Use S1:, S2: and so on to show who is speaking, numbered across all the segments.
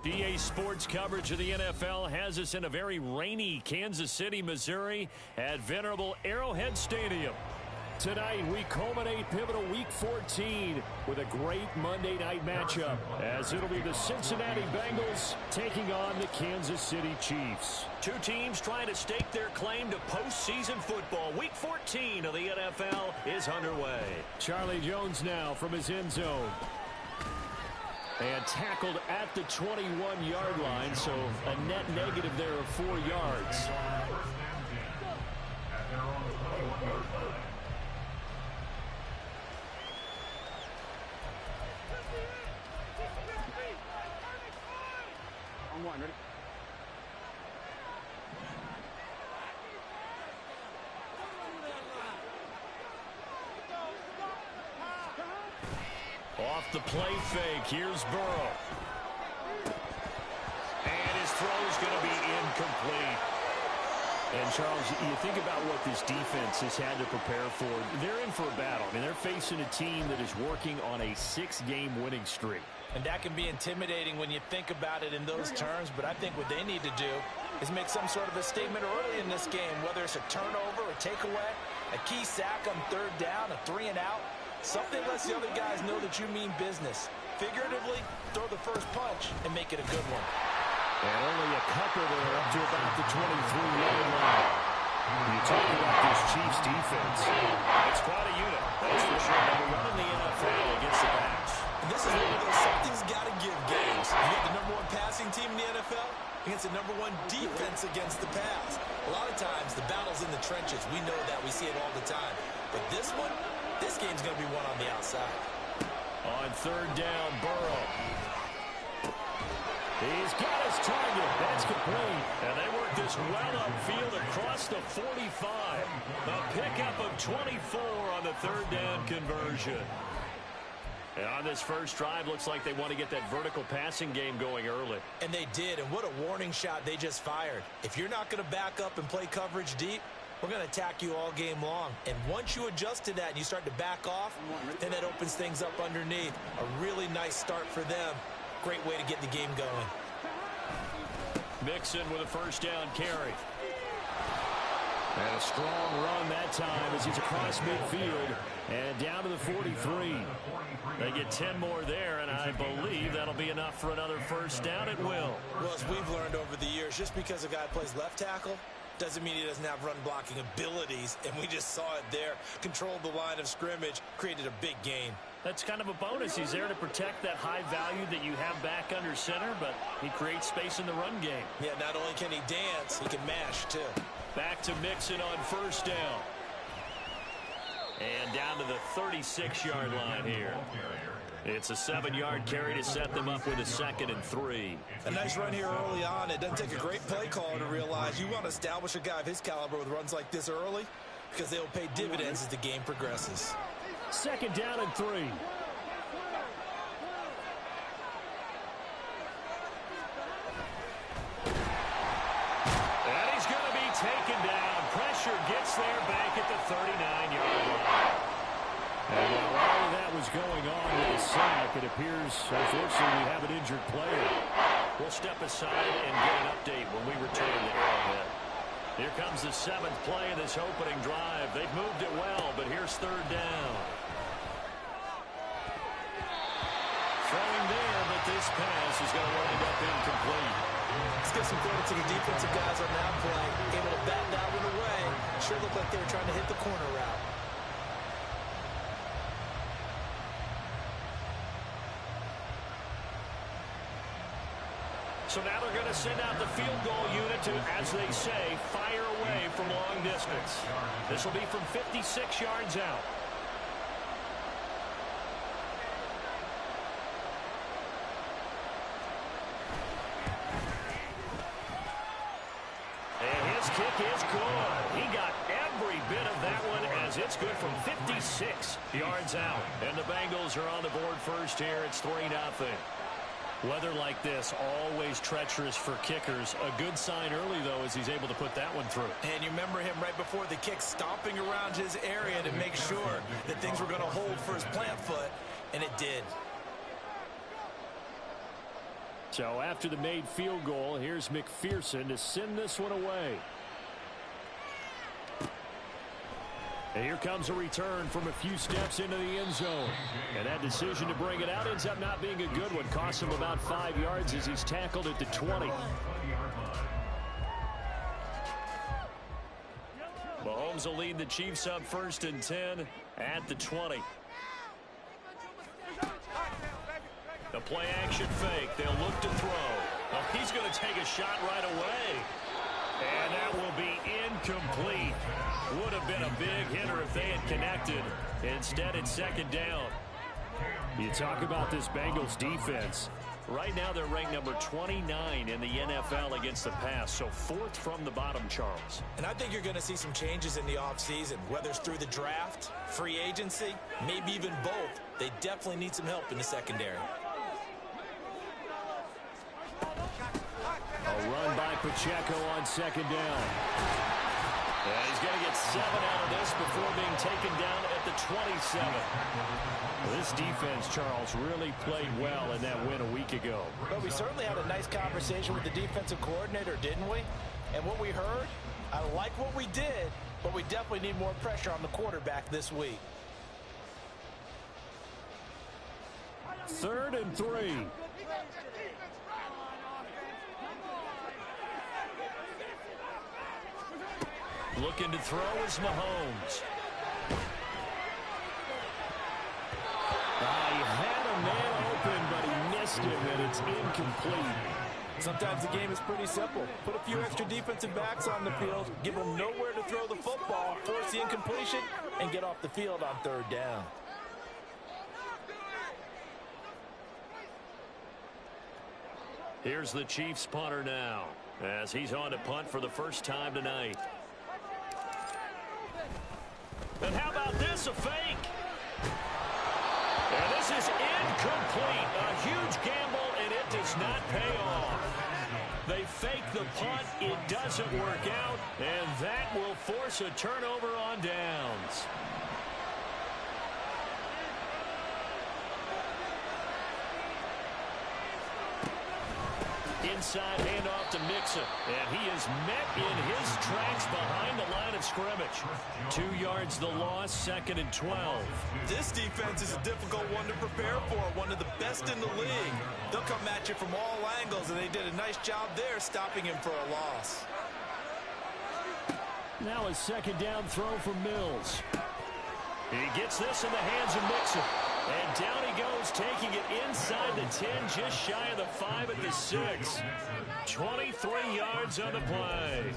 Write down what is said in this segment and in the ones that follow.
S1: EA Sports coverage of the NFL has us in a very rainy Kansas City, Missouri at venerable Arrowhead Stadium. Tonight, we culminate pivotal Week 14 with a great Monday night matchup, as it'll be the Cincinnati Bengals taking on the Kansas City Chiefs. Two teams trying to stake their claim to postseason football. Week 14 of the NFL is underway. Charlie Jones now from his end zone. And tackled at the 21-yard line, so a net negative there of 4 yards.
S2: On one, ready?
S1: Off the play fake, here's Burrow. And his throw is going to be incomplete. And, Charles, you think about what this defense has had to prepare for. They're in for a battle. I mean, they're facing a team that is working on a 6-game winning streak.
S3: And that can be intimidating when you think about it in those terms, but I think what they need to do is make some sort of a statement early in this game, whether it's a turnover, a takeaway, a key sack on third down, a 3-and-out. Something lets the other guys know that you mean business. Figuratively, throw the first punch and make it a good one.
S1: And only a couple there up to about the 23-yard line. You talk about this Chiefs defense. It's quite a unit, that's for sure. Number one in the NFL against the pass.
S3: And this is one of those something's got to give games. You got the number one passing team in the NFL against the number one defense against the pass. A lot of times, the battle's in the trenches. We know that. We see it all the time. But this one, this game's going to be won on the outside.
S1: On third down, Burrow. He's got his target. That's complete. And they work this well upfield across the 45. A pickup of 24 on the third down conversion. And on this first drive, looks like they want to get that vertical passing game going early.
S3: And they did, and what a warning shot they just fired. If you're not going to back up and play coverage deep, we're going to attack you all game long. And once you adjust to that and you start to back off, then that opens things up underneath. A really nice start for them. Great way to get the game going.
S1: Mixon with a first down carry. And a strong run that time as he's across midfield and down to the 43. They get 10 more there, and I believe that'll be enough for another first down at will.
S3: Well, as we've learned over the years, just because a guy plays left tackle doesn't mean he doesn't have run blocking abilities, and we just saw it there. Controlled the line of scrimmage, created a big gain.
S1: That's kind of a bonus. He's there to protect that high value that you have back under center, but he creates space in the run game.
S3: Yeah, not only can he dance, he can mash, too.
S1: Back to Mixon on first down. And down to the 36-yard line here. It's a 7-yard carry to set them up with a 2nd and 3.
S3: A nice run here early on. It doesn't take a great play caller to realize you want to establish a guy of his caliber with runs like this early because they'll pay dividends as the game progresses.
S1: 2nd down and 3. And he's going to be taken down. Pressure gets there back at the 39-yard line. And while all of that was going on with the sack, it appears, unfortunately, we have an injured player. We'll step aside and get an update when we return to Arrowhead. Here comes the 7th play of this opening drive. They've moved it well, but here's third down. Throwing there, but this pass is going to wind up incomplete.
S3: Let's give some credit to the defensive guys on that play. Able to bat that one away. Sure looked like they were trying to hit the corner route.
S1: So now they're going to send out the field goal unit to, as they say, fire away from long distance. This will be from 56 yards out. And his kick is good. He got every bit of that one as it's good from 56 yards out. And the Bengals are on the board first here. It's 3-0. Weather like this, always treacherous for kickers. A good sign early, though, as he's able to put that one through.
S3: And you remember him right before the kick stomping around his area to make sure that things were going to hold for his plant foot, and it did.
S1: So after the made field goal, here's McPherson to send this one away. And here comes a return from a few steps into the end zone. And that decision to bring it out ends up not being a good one. Costs him about 5 yards as he's tackled at the 20. Mahomes will lead the Chiefs up 1st and 10 at the 20. The play action fake. They'll look to throw. Oh, he's going to take a shot right away. And that will be incomplete. Would have been a big hitter if they had connected. Instead, it's 2nd down. You talk about this Bengals defense. Right now, they're ranked number 29 in the NFL against the pass. So 4th from the bottom, Charles.
S3: And I think you're going to see some changes in the offseason, whether it's through the draft, free agency, maybe even both. They definitely need some help in the secondary.
S1: A run by Pacheco on 2nd down. And he's going to get 7 out of this before being taken down at the 27. This defense, Charles, really played well in that win a week ago.
S3: But we certainly had a nice conversation with the defensive coordinator, didn't we? And what we heard, I like what we did, but we definitely need more pressure on the quarterback this week.
S1: 3rd and 3. Looking to throw is Mahomes. He had a man open, but he missed him, and it's incomplete.
S3: Sometimes the game is pretty simple. Put a few extra defensive backs on the field, give them nowhere to throw the football, force the incompletion, and get off the field on 3rd down.
S1: Here's the Chiefs punter now, as he's on to punt for the first time tonight. And how about this, a fake? And this is incomplete. A huge gamble, and it does not pay off. They fake the punt. It doesn't work out, and that will force a turnover on downs. Inside handoff to Mixon, and he is met in his tracks behind the line of scrimmage. 2 yards the loss, 2nd and 12.
S3: This defense is a difficult one to prepare for, one of the best in the league. They'll come at you from all angles, and they did a nice job there stopping him for a loss.
S1: Now a 2nd down throw for Mills. He gets this in the hands of Mixon. And down he goes, taking it inside the 10, just shy of the 5 at the 6. 23 yards on the play.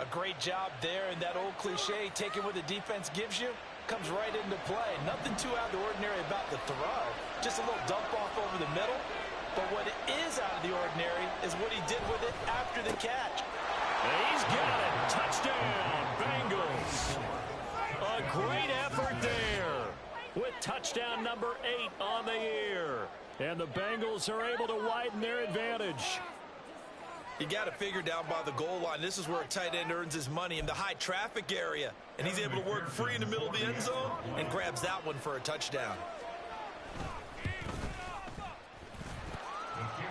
S3: A great job there, and that old cliche, taking what the defense gives you, comes right into play. Nothing too out of the ordinary about the throw. Just a little dump off over the middle. But what is out of the ordinary is what he did with it after the catch.
S1: And he's got it. Touchdown, Bengals. A great effort there, with touchdown number 8 on the year. And the Bengals are able to widen their advantage.
S3: You got to figure down by the goal line. This is where a tight end earns his money, in the high traffic area. And he's able to work free in the middle of the end zone and grabs that one for a touchdown.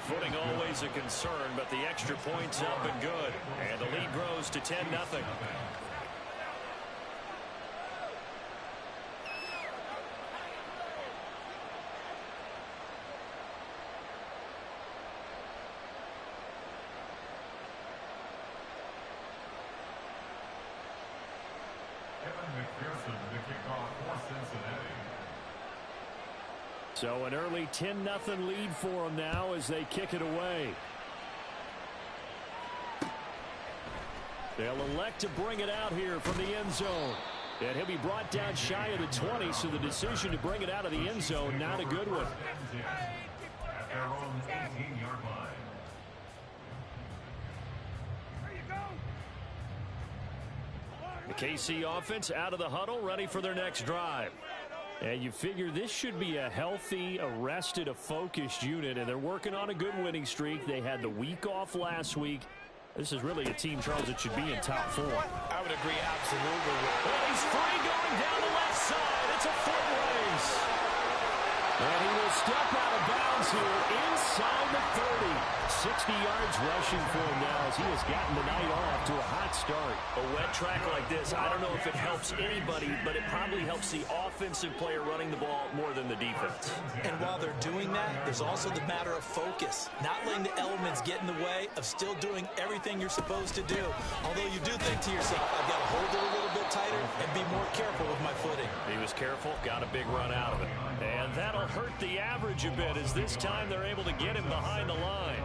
S1: Footing always a concern, but the extra point's up and good. And the lead grows to 10-0. So an early 10-0 lead for them now as they kick it away. They'll elect to bring it out here from the end zone. And he'll be brought down shy of the 20, so the decision to bring it out of the end zone, not a good one. The KC offense out of the huddle, ready for their next drive. And you figure this should be a healthy, a rested, a focused unit, and they're working on a good winning streak. They had the week off last week. This is really a team, Charles, that should be in top 4.
S3: I would agree absolutely.
S1: Well, he's free going down the left side. It's a foot race. And he will step out of bounds here inside the 30. 60 yards rushing for him now as he has gotten the night off to a hot start.
S3: A wet track like this, I don't know if it helps anybody, but it probably helps the offensive player running the ball more than the defense. And while they're doing that, there's also the matter of focus. Not letting the elements get in the way of still doing everything you're supposed to do. Although you do think to yourself, I've got to hold it a little bit tighter and be more careful with my footing.
S1: He was careful, got a big run out of it. And that'll hurt the average a bit as this time they're able to get him behind the line.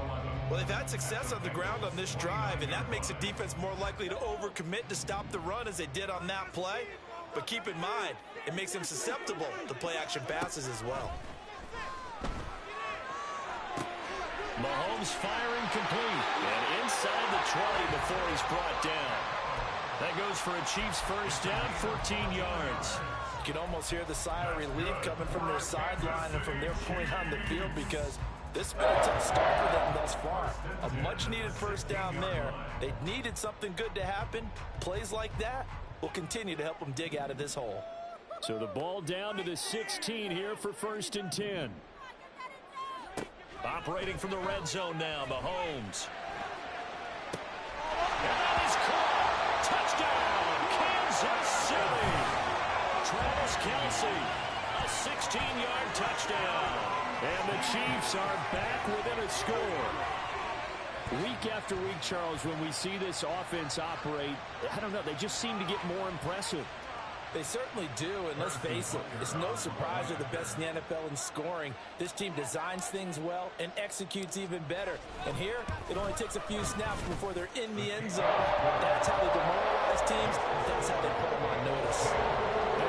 S3: Well, they've had success on the ground on this drive, and that makes a defense more likely to overcommit to stop the run as they did on that play. But keep in mind, it makes them susceptible to play-action passes as well.
S1: Mahomes firing complete, and inside the 20 before he's brought down. That goes for a Chiefs first down, 14 yards.
S3: You can almost hear the sigh of relief coming from their sideline and from their point on the field because this has been a tough start for them thus far. A much-needed first down there. They needed something good to happen. Plays like that will continue to help them dig out of this hole.
S1: So the ball down to the 16 here for first and 10. Operating from the red zone now, Mahomes. And that is caught. Touchdown, Kansas City. Travis Kelce, a 16-yard touchdown. And the Chiefs are back within a score. Week after week, Charles, when we see this offense operate, I don't know, they just seem to get more impressive.
S3: They certainly do, and let's face it, it's no surprise they're the best in the NFL in scoring. This team designs things well and executes even better. And here, it only takes a few snaps before they're in the end zone. That's how they demoralize teams. That's how they put them on notice.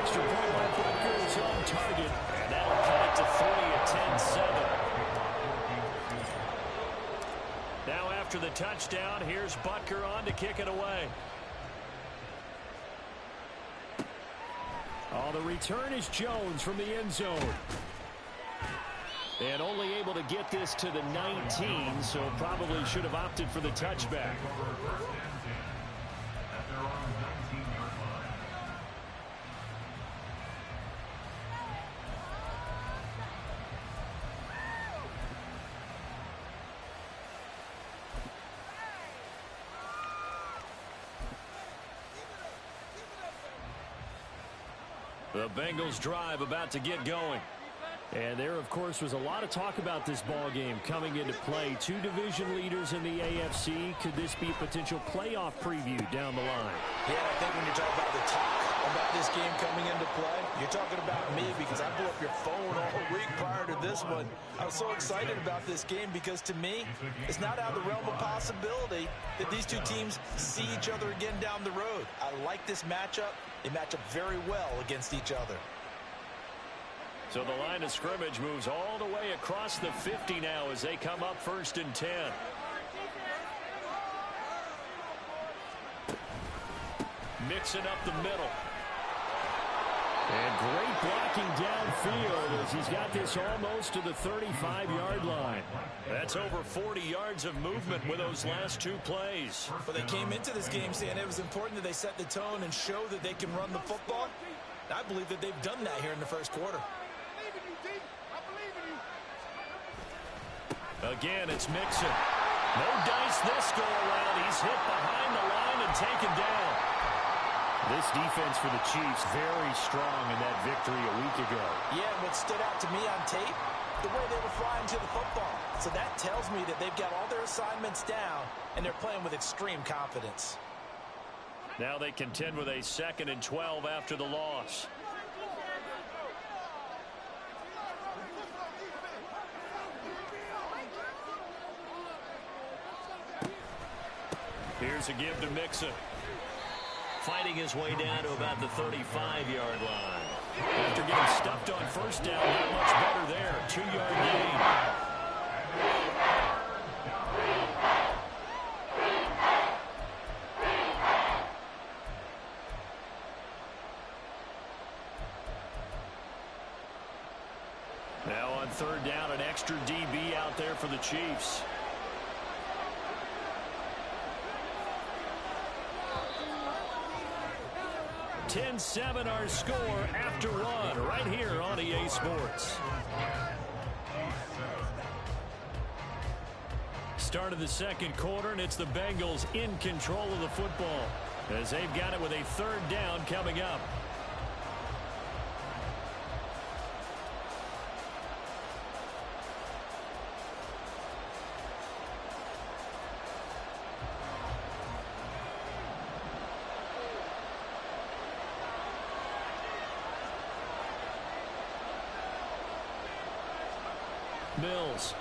S1: Extra point by Butker is on target, and that'll cut it to 3 at 10-7. Now after the touchdown, here's Butker on to kick it away. Oh, the return is Jones from the end zone. And only able to get this to the 19, so probably should have opted for the touchback. The Bengals drive about to get going. And there, of course, was a lot of talk about this ball game coming into play. Two division leaders in the AFC. Could this be a potential playoff preview down the line?
S3: Yeah, I think when you talk about the talk about this game coming into play, you're talking about me because I blew up your phone all week prior to this one. I was so excited about this game because to me, it's not out of the realm of possibility that these two teams see each other again down the road. I like this matchup. They match up very well against each other.
S1: So the line of scrimmage moves all the way across the 50 now as they come up first and 10. Mixing up the middle. And great blocking downfield as he's got this almost to the 35-yard line. That's over 40 yards of movement with those last two plays.
S3: Well, they came into this game saying it was important that they set the tone and show that they can run the football. I believe that they've done that here in the first quarter.
S1: Again, it's Mixon. No dice this go around. He's hit behind the line and taken down. This defense for the Chiefs very strong in that victory a week ago.
S3: Yeah, and what stood out to me on tape, the way they were flying to the football. So that tells me that they've got all their assignments down, and they're playing with extreme confidence.
S1: Now they contend with a 2nd and 12 after the loss. Here's a give to Mixon. Fighting his way down to about the 35-yard line. After getting stuffed on first down, not much better there. 2-yard gain. Now on 3rd down, an extra DB out there for the Chiefs. 10-7 our score after one right here on EA Sports. start of the second quarter, and it's the Bengals in control of the football as they've got it with a third down coming up. Mills.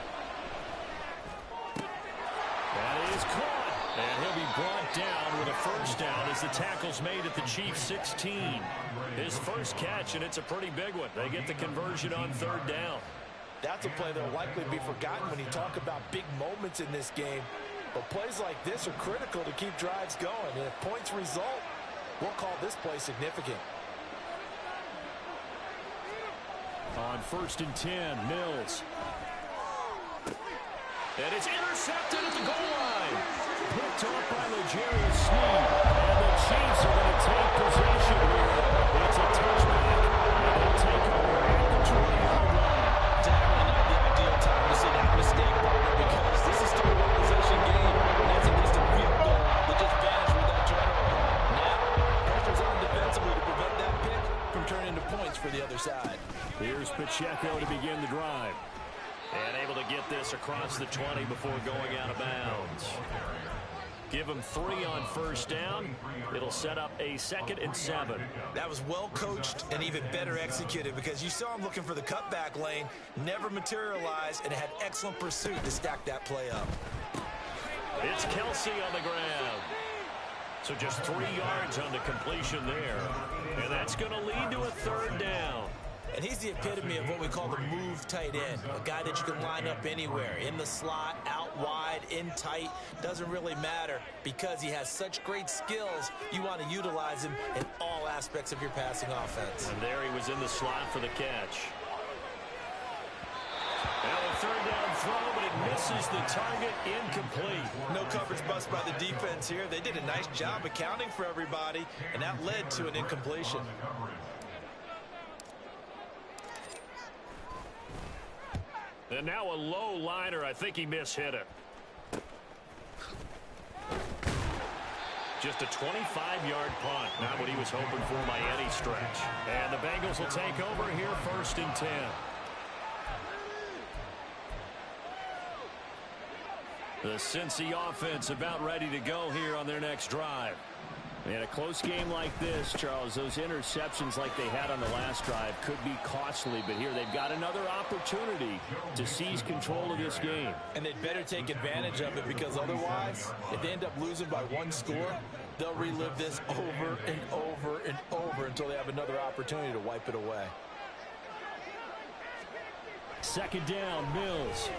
S1: That is caught. And he'll be brought down with a first down as the tackle's made at the Chiefs' 16. His first catch, and it's a pretty big one. They get the conversion on third down.
S3: That's a play that will likely be forgotten when you talk about big moments in this game. But plays like this are critical to keep drives going. And if points result, we'll call this play significant.
S1: On 1st and 10, Mills. And it's intercepted at the goal line. Picked off by L'Jarius Sneed. And the Chiefs are going to take possession here. It's a touchback. And they'll take over at the 20-yard line.
S3: Definitely not the ideal time to see that mistake, partner, because this is still a one-possession game. And that's a distant field goal that just vanished with that turnover. Now, pressure's on defensively to prevent that pick from turning into points for the other side.
S1: Here's Pacheco to begin the drive. And able to get this across the 20 before going out of bounds. Give him 3 on first down. It'll set up a 2nd and 7.
S3: That was well coached and even better executed because you saw him looking for the cutback lane, never materialized, and had excellent pursuit to stack that play up.
S1: It's Kelsey on the ground. So just 3 yards on the completion there. And that's going to lead to a third down.
S3: And he's the epitome of what we call the move tight end, a guy that you can line up anywhere, in the slot, out wide, in tight, doesn't really matter because he has such great skills. You want to utilize him in all aspects of your passing offense.
S1: And there he was in the slot for the catch. Now a third down throw, but it misses the target, incomplete.
S3: No coverage bust by the defense here. They did a nice job accounting for everybody, and that led to an incompletion.
S1: And now a low liner. I think he mishit it. Just a 25-yard punt. Not what he was hoping for by any stretch. And the Bengals will take over here 1st and 10. The Cincy offense about ready to go here on their next drive. In a close game like this, Charles, those interceptions like they had on the last drive could be costly, but here they've got another opportunity to seize control of this game.
S3: And they'd better take advantage of it because otherwise, if they end up losing by 1 score, they'll relive this over and over and over until they have another opportunity to wipe it away.
S1: 2nd down, Mills.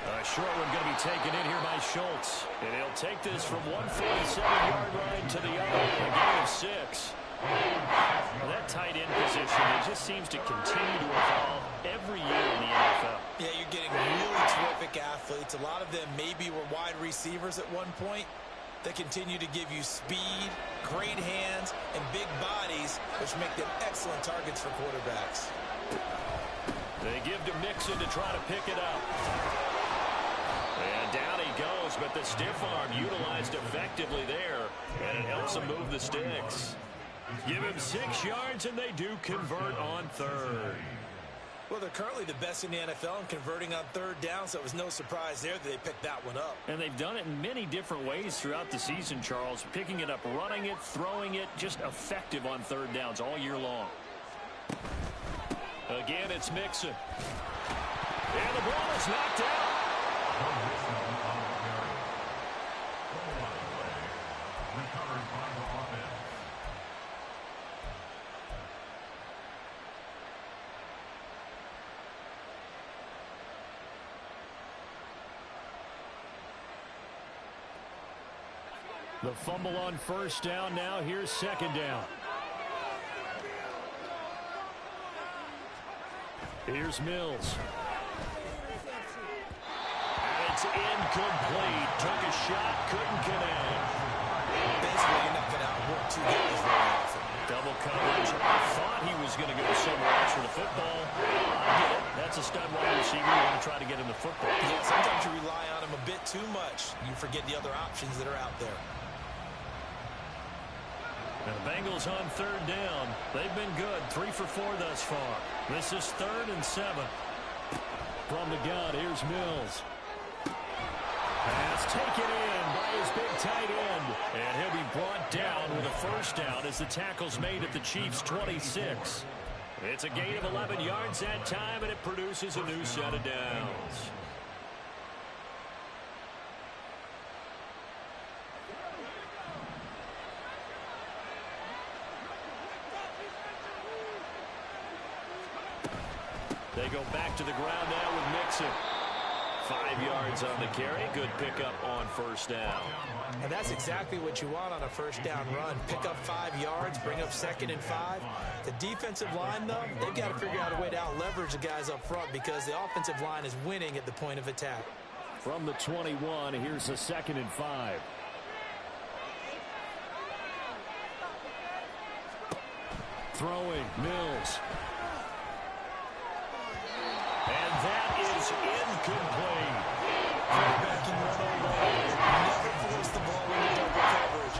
S1: A short one going to be taken in here by Schultz. And he'll take this from 147-yard line to the other. A gain of 6. Well, that tight end position, it just seems to continue to evolve every year in the NFL.
S3: Yeah, you're getting really terrific athletes. A lot of them maybe were wide receivers at one point. They continue to give you speed, great hands, and big bodies, which make them excellent targets for quarterbacks.
S1: They give to Mixon to try to pick it up. And down he goes, but the stiff arm utilized effectively there, and it helps him move the sticks. Give him 6 yards, and they do convert on third.
S3: Well, they're currently the best in the NFL in converting on third down, so it was no surprise there that they picked that one up.
S1: And they've done it in many different ways throughout the season, Charles. Picking it up, running it, throwing it, just effective on third downs all year long. Again, it's Mixon. And the ball is knocked out. The fumble on first down. Now here's 2nd down. Here's Mills. And it's incomplete. Took a shot, couldn't connect.
S3: Basically, you're not going to outwork 2 guys very often.
S1: Double coverage. I thought he was going to go somewhere else for the football. I get it. That's a stud wide receiver. You want to try to get him the football.
S3: Yeah, sometimes you rely on too much, you forget the other options that are out there.
S1: And the Bengals on third down. They've been good, 3 for 4 thus far. This is 3rd and 7. From the gun, here's Mills. Pass taken in by his big tight end. And he'll be brought down with a first down as the tackle's made at the Chiefs' 26. It's a gain of 11 yards that time, and it produces a new set of downs. They go back to the ground now with Mixon. 5 yards on the carry. Good pickup on first down.
S3: And that's exactly what you want on a first down run. Pick up 5 yards, bring up 2nd and 5. The defensive line, though, they've got to figure out a way to out-leverage the guys up front because the offensive line is winning at the point of attack.
S1: From the 21, here's a 2nd and 5. Throwing, Mills. And that is incomplete.
S3: Quarterback can run away. Never force the ball into double coverage,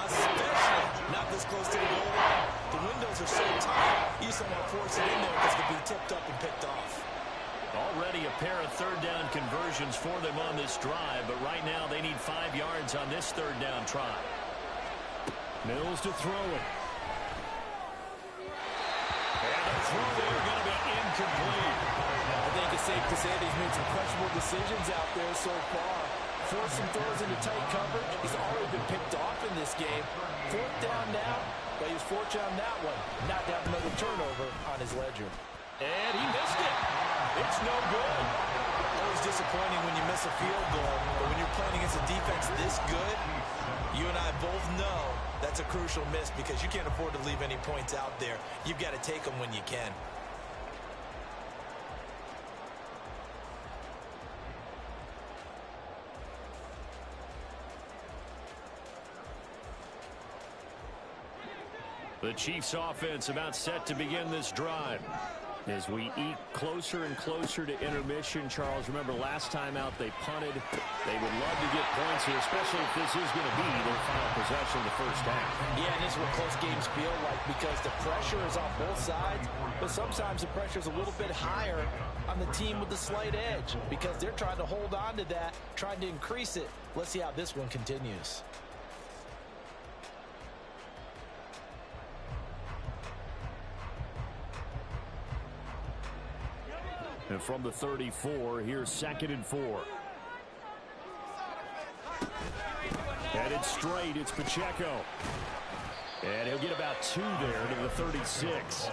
S3: especially not this close to the goal line. The windows are so tight, you just don't want to force it in there because it could be tipped up and picked off.
S1: Already a pair of third down conversions for them on this drive, but right now they need 5 yards on this third down try. Mills to throw it. And the throw there going to be incomplete.
S3: I think it's safe to say that he's made some questionable decisions out there so far. Forced some throws into tight coverage. He's already been picked off in this game. 4th down now, but he was fortunate on that one. Not to have another turnover on his ledger.
S1: And he missed it. It's no good.
S3: Always disappointing when you miss a field goal, but when you're playing against a defense this good, you and I both know that's a crucial miss because you can't afford to leave any points out there. You've got to take them when you can.
S1: The Chiefs offense about set to begin this drive. As we eke closer and closer to intermission, Charles, remember last time out they punted. They would love to get points here, especially if this is going to be their final possession of the first half.
S3: Yeah, and this is what close games feel like because the pressure is on both sides, but sometimes the pressure is a little bit higher on the team with the slight edge because they're trying to hold on to that, trying to increase it. Let's see how this one continues.
S1: And from the 34, here's 2nd and 4. Headed straight, it's Pacheco. And he'll get about 2 there to the 36.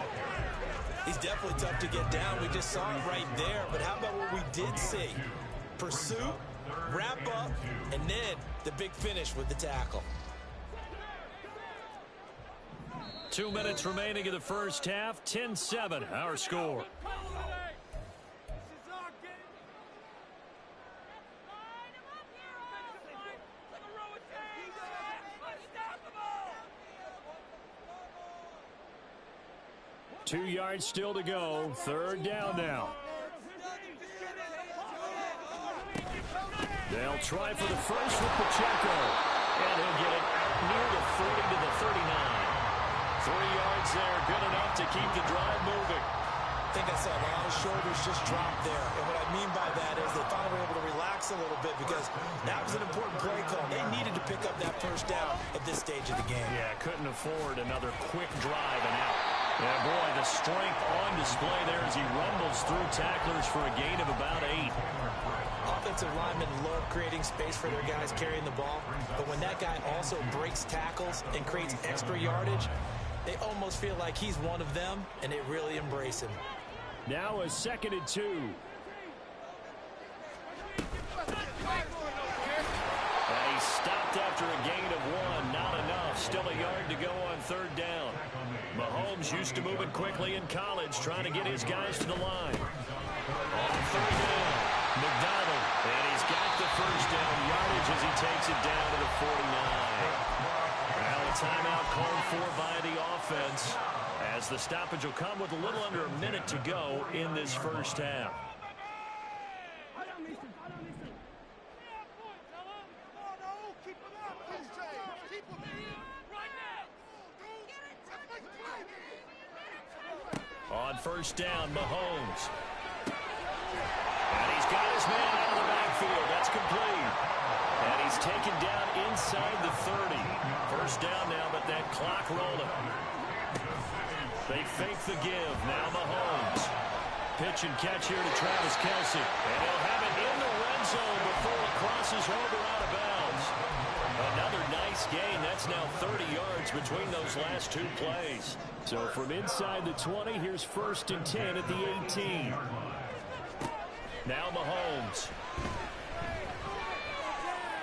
S3: He's definitely tough to get down. We just saw it right there. But how about what we did see? Pursuit, wrap up, and then the big finish with the tackle.
S1: 2 minutes remaining in the first half. 10-7, our score. Two yards still to go. Third down now. They'll try for the first with Pacheco. And he'll get it near the 40 to the 39. 3 yards there. Good enough to keep the drive moving.
S3: I think I saw a lot of shoulders just drop there. And what I mean by that is they finally were able to relax a little bit because that was an important play call. They needed to pick up that first down at this stage of the game.
S1: Yeah, couldn't afford another quick drive and out. Yeah, boy, the strength on display there as he rumbles through tacklers for a gain of about 8.
S3: Offensive linemen love creating space for their guys carrying the ball, but when that guy also breaks tackles and creates extra yardage, they almost feel like he's one of them, and they really embrace him.
S1: Now a 2nd and 2. And he stopped after a gain of 1. Not enough. Still a yard to go on third down. Mahomes used to moving quickly in college, trying to get his guys to the line. On third down, McDonald. And he's got the first down yardage as he takes it down to the 49. Now a timeout called for by the offense, as the stoppage will come with a little under a minute to go in this first half. on first down, Mahomes. And he's got his man out of the backfield. That's complete. And he's taken down inside the 30. First down now, but that clock rolling. They fake the give. Now Mahomes. Pitch and catch here to Travis Kelce. And he'll have it in the red zone before it crosses over out of bounds. Another nice gain. That's now 30 yards between those last two plays. So from inside the 20, here's first and 10 at the 18. Now Mahomes.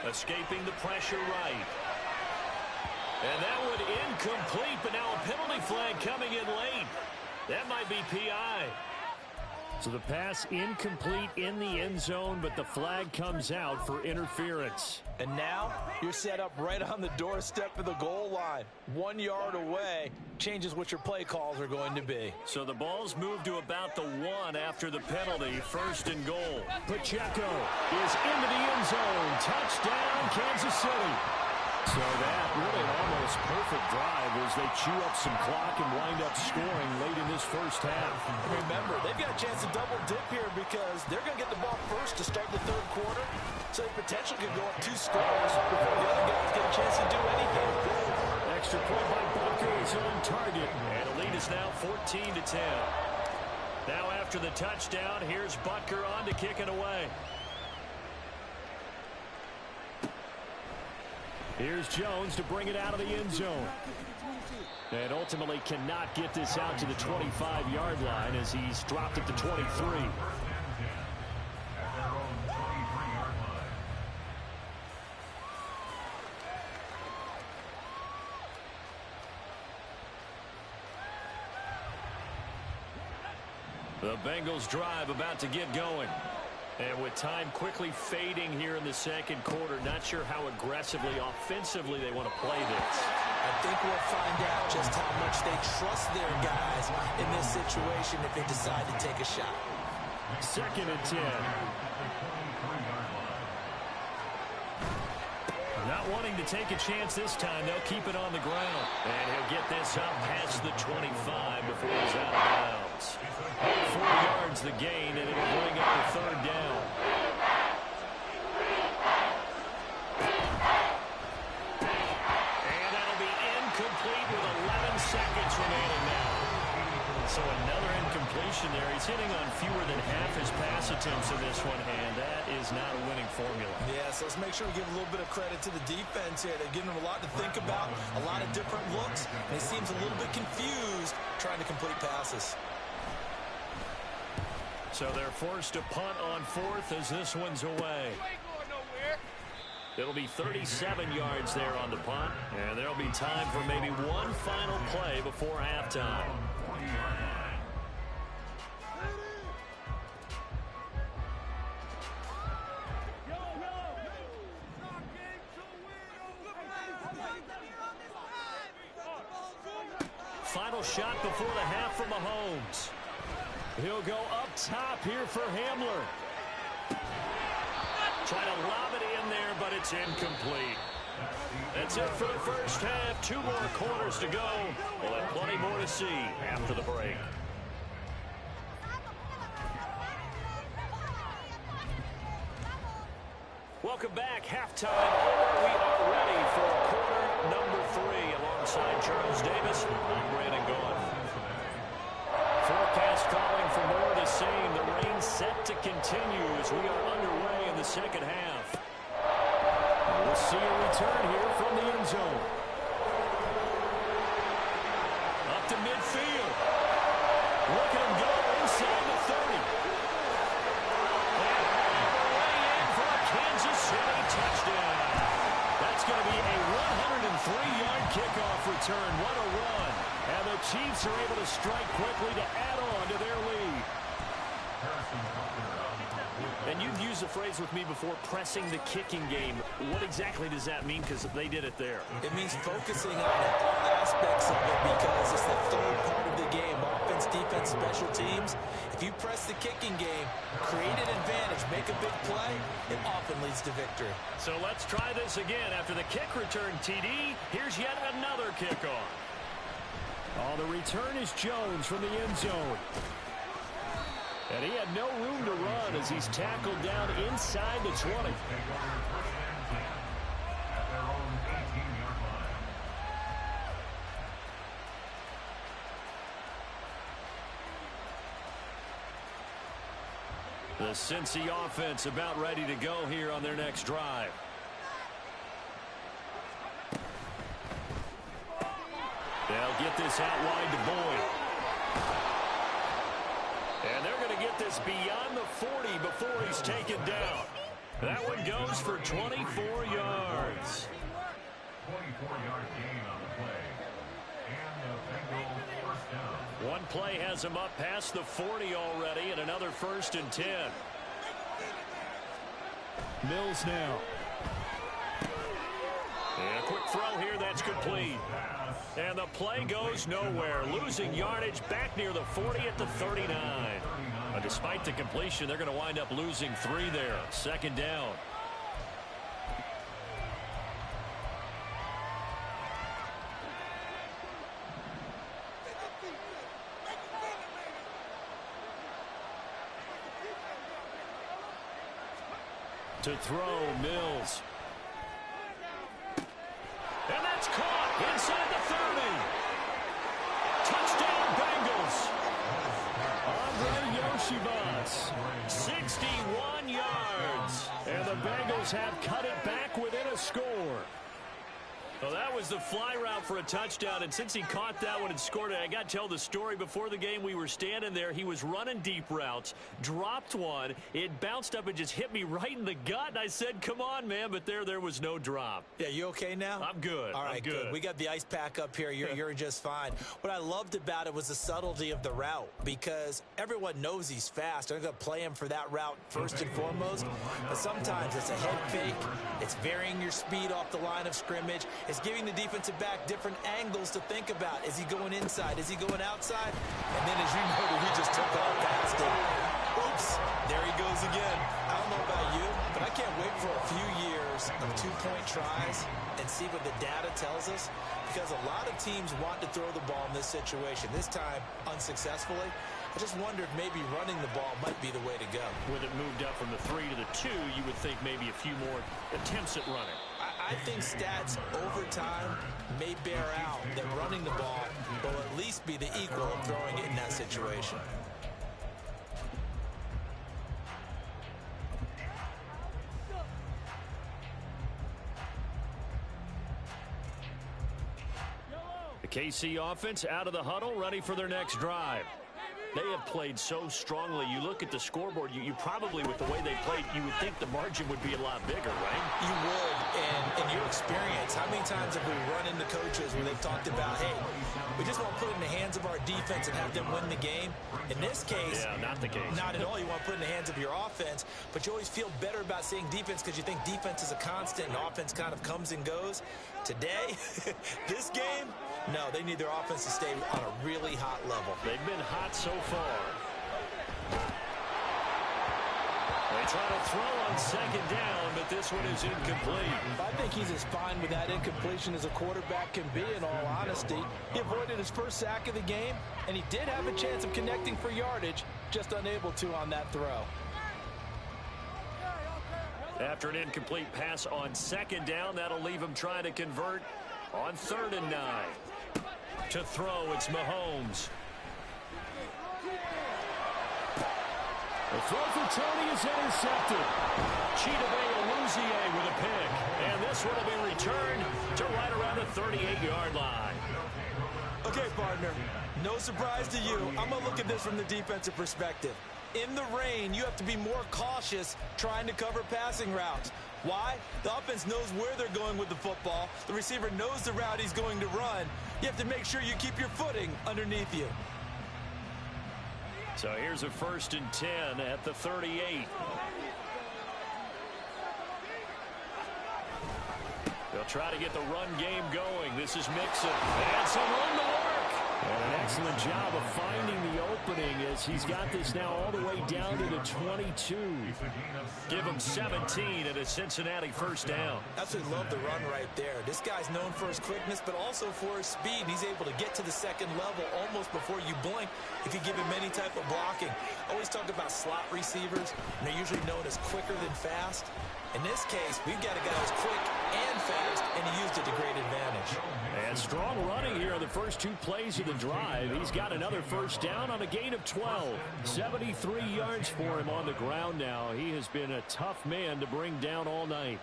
S1: Escaping the pressure right. And that would incomplete, but now a penalty flag coming in late. That might be PI. So the pass incomplete in the end zone, but the flag comes out for interference.
S3: And now you're set up right on the doorstep of the goal line. 1 yard away changes what your play calls are going to be.
S1: So the ball's moved to about the 1 after the penalty. First and goal. Pacheco is into the end zone. Touchdown, Kansas City. So that really an almost perfect drive as they chew up some clock and wind up scoring late in this first half.
S3: Remember, they've got a chance to double dip here because they're going to get the ball first to start the third quarter. So they potentially could go up 2 scores before the other guys get a chance to do anything.
S1: Extra point by Butker is on target. And the lead is now 14-10. Now after the touchdown, here's Butker on to kick it away. Here's Jones to bring it out of the end zone. And ultimately cannot get this out to the 25-yard line as he's dropped it to 23. The Bengals drive about to get going. And with time quickly fading here in the second quarter, not sure how aggressively, offensively they want to play this.
S3: I think we'll find out just how much they trust their guys in this situation if they decide to take a shot.
S1: Second and 10. Not wanting to take a chance this time, they'll keep it on the ground. And he'll get this up past the 25 before he's out of bounds. 4 yards the gain, and it'll bring up the third down. And that'll be incomplete with 11 seconds remaining now. So another incompletion there. He's hitting on fewer than half his pass attempts in this one, and that is not a winning formula.
S3: Yeah, so let's make sure we give a little bit of credit to the defense here. They've given them a lot to think about, a lot of different looks, and he seems a little bit confused trying to complete passes.
S1: So they're forced to punt on fourth as this one's away. It'll be 37 yards there on the punt, and there'll be time for maybe one final play before halftime. Final shot before the half from Mahomes. He'll go up top here for Hamler. Trying to lob it in there, but it's incomplete. That's it for the first half. 2 more quarters to go. We'll have plenty more to see after the break. Welcome back. Halftime over. We are ready for quarter number 3. Alongside Charles Davis, I'm Brandon Gaughan. Forecast calling for more of the same. The rain set to continue as we are underway in the second half. We'll see a return here from the end zone. Up to midfield. Look at him go inside the 30. And way in for a Kansas City touchdown. That's going to be a 103-yard kickoff return. What a run. And the Chiefs are able to strike quickly to add on to their lead. And you've used the phrase with me before, pressing the kicking game. What exactly does that mean? Because they did it there.
S3: It means focusing on all aspects of it because it's the third part of the game. Offense, defense, special teams. If you press the kicking game, create an advantage, make a big play, it often leads to victory.
S1: So let's try this again. After the kick return, TD, here's yet another kickoff. Oh, the return is Jones from the end zone. And he had no room to run as he's tackled down inside the 20. The Cincy offense about ready to go here on their next drive. They'll get this out wide to Boyd. And they're going to get this beyond the 40 before he's taken down. That one goes for 24 yards.
S2: 24-yard gain on the play. And the Bengals first down.
S1: One play has him up past the 40 already, and another 1st and 10. Mills now. And a quick throw here, that's complete. And the play goes nowhere. Losing yardage back near the 40 at the 39. Despite the completion, they're going to wind up losing 3 there. 2nd down. To throw, Mills. And that's caught inside the 30. Touchdown, Bengals. Andre Yoshibas, 61 yards. And the Bengals have cut it back within a score. Well, that was the fly route for a touchdown, and since he caught that one and scored it, I got to tell the story. Before the game, we were standing there. He was running deep routes, dropped one. It bounced up and just hit me right in the gut, and I said, come on, man, but there was no drop.
S3: Yeah, you okay now?
S1: I'm good.
S3: All right,
S1: I'm good.
S3: We got the ice pack up here. You're just fine. What I loved about it was the subtlety of the route, because everyone knows he's fast. They're going to play him for that route first and foremost, but sometimes it's a head fake. It's varying your speed off the line of scrimmage. It's giving the defensive back different angles to think about. Is he going inside? Is he going outside? And then, as you know, he just took off past it. Oops, there he goes again. I don't know about you, but I can't wait for a few years of two-point tries and see what the data tells us, because a lot of teams want to throw the ball in this situation. This time, unsuccessfully. I just wondered maybe running the ball might be the way to go.
S1: With it moved up from the 3 to the 2, you would think maybe a few more attempts at running.
S3: I think stats over time may bear out that running the ball will at least be the equal of throwing it in that situation.
S1: The KC offense out of the huddle, ready for their next drive. They have played so strongly. You look at the scoreboard, you probably, with the way they played, you would think the margin would be a lot bigger, right?
S3: You would, and in your experience, how many times have we run into coaches where they've talked about, hey, we just want to put it in the hands of our defense and have them win the game? In this case,
S1: yeah, not the case.
S3: Not at all. You want to put it in the hands of your offense, but you always feel better about saying defense because you think defense is a constant and offense kind of comes and goes. Today, this game, no, they need their offense to stay on a really hot level.
S1: They've been hot so far. They try to throw on 2nd down, but this one is incomplete.
S4: I think he's as fine with that incompletion as a quarterback can be, in all honesty. He avoided his first sack of the game, and he did have a chance of connecting for yardage, just unable to on that throw.
S1: After an incomplete pass on 2nd down, that'll leave him trying to convert on 3rd and 9. To throw, it's Mahomes. The throw for Tony is intercepted. Chidobe Awuzie with a pick. And this one will be returned to right around the 38-yard line.
S3: Okay, partner, no surprise to you. I'm going to look at this from the defensive perspective. In the rain, you have to be more cautious trying to cover passing routes. Why? The offense knows where they're going with the football. The receiver knows the route he's going to run. You have to make sure you keep your footing underneath you.
S1: So here's a 1st and 10 at the 38. They'll try to get the run game going. This is Mixon. And some room to work. An excellent job of finding the opening as he's got this now all the way down to the 22. Give him 17 and a Cincinnati first down.
S4: Absolutely love the run right there. This guy's known for his quickness, but also for his speed. And he's able to get to the second level almost before you blink if you give him any type of blocking. I always talk about slot receivers, and they're usually known as quicker than fast. In this case, we've got a guy who's quick and fast, and he used it to great advantage.
S1: And strong running here on the first 2 plays of the drive. He's got another first down on a gain of 12. 73 yards for him on the ground now. He has been a tough man to bring down all night.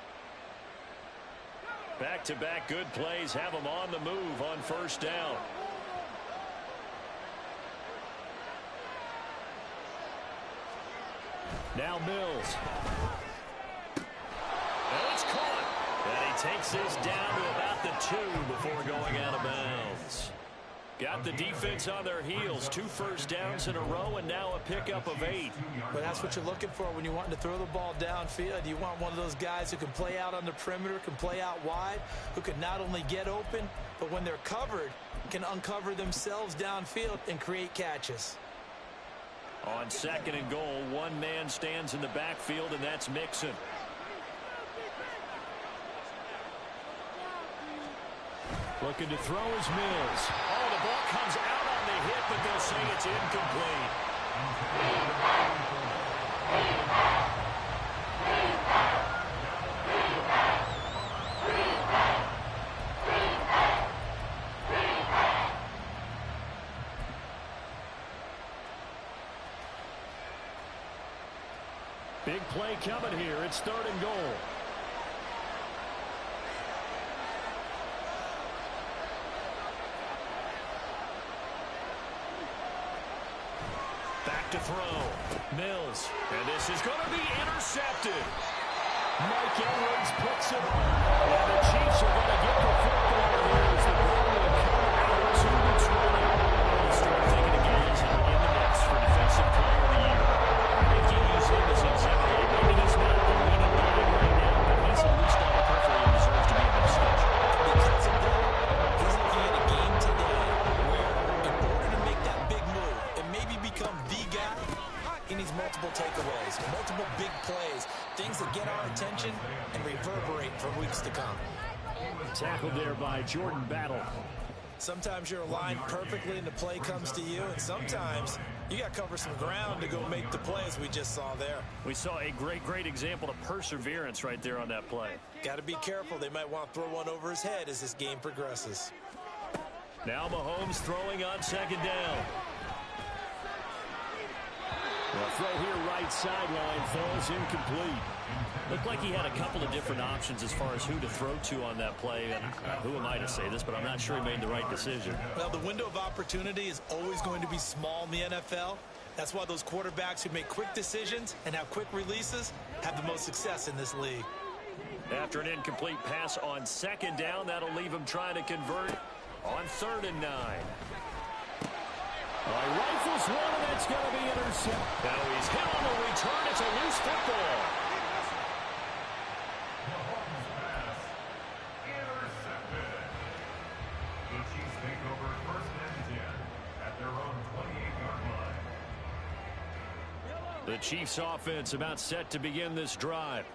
S1: Back-to-back good plays have him on the move on first down. Now Mills. And it's caught. And he takes this down to about the 2 before going out of bounds. Got the defense on their heels. 2 first downs in a row and now a pickup of 8.
S4: But that's what you're looking for when you want to throw the ball downfield. You want one of those guys who can play out on the perimeter, can play out wide, who can not only get open, but when they're covered, can uncover themselves downfield and create catches.
S1: On 2nd and goal, one man stands in the backfield, and that's Mixon. Looking to throw is Mills. Oh, the ball comes out on the hit, but they'll say it's incomplete. Big play coming here. It's 3rd and goal. Back to throw. Mills. And this is going to be intercepted. Mike Edwards puts it on. And the Chiefs are going to get the football here as the ball will come out to the 20. We'll start thinking again as in the mix for Defensive Player of the Year. I think you use him as an example. Maybe he's not the leading guy right now, but he's at least on the periphery and deserves to be in the discussion.
S4: Because of that, he's looking at a game today where in order to make that big move and maybe become the guy, he needs multiple takeaways, multiple big plays, things that get our attention and reverberate for weeks to come.
S1: Tackled there by Jordan Battle.
S4: Sometimes you're aligned perfectly and the play comes to you, and sometimes you got to cover some ground to go make the play as we just saw there.
S1: We saw a great example of perseverance right there on that play.
S4: Got to be careful. They might want to throw one over his head as this game progresses.
S1: Now Mahomes throwing on 2nd down. The throw here right sideline falls incomplete. Looked like he had a couple of different options as far as who to throw to on that play. And who am I to say this, but I'm not sure he made the right decision.
S4: Well, the window of opportunity is always going to be small in the NFL. That's why those quarterbacks who make quick decisions and have quick releases have the most success in this league.
S1: After an incomplete pass on 2nd down, that'll leave him trying to convert on 3rd and 9. Rifles one, and that's going to be intercepted. Now he's hit on the return. It's a loose football.
S2: Mahomes pass intercepted. The Chiefs take over 1st and 10 at their own 28-yard line.
S1: The Chiefs offense about set to begin this drive.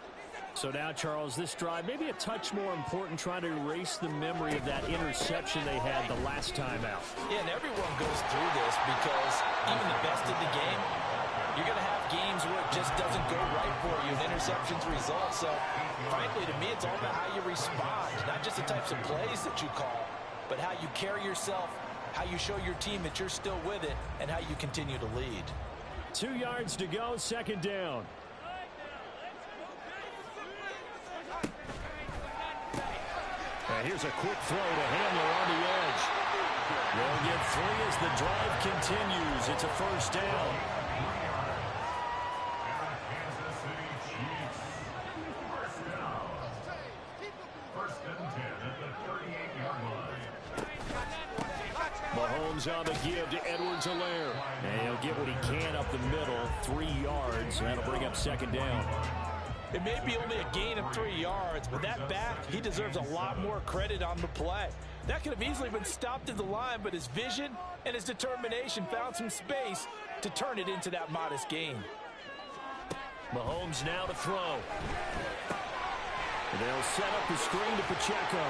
S1: So now, Charles, this drive maybe a touch more important, trying to erase the memory of that interception they had the last time out.
S4: Yeah, and everyone goes through this because even the best in the game, you're going to have games where it just doesn't go right for you and interceptions result. So, frankly, to me, it's all about how you respond, not just the types of plays that you call, but how you carry yourself, how you show your team that you're still with it, and how you continue to lead.
S1: 2 yards to go, 2nd down. Here's a quick throw to Hamler on the edge. They'll get 3 as the drive continues. It's a 1st down.
S2: Kansas City Chiefs. 1st down. 1st and 10 at the 38-yard line.
S1: Mahomes on the give to Edwards-Helaire. And he'll get what he can up the middle, 3 yards. That'll bring up 2nd down.
S4: It may be only a gain of 3 yards, but that back, he deserves a lot more credit on the play.
S3: That could have easily been stopped at the line, but his vision and his determination found some space to turn it into that modest gain.
S1: Mahomes now to throw. They'll set up the screen to Pacheco.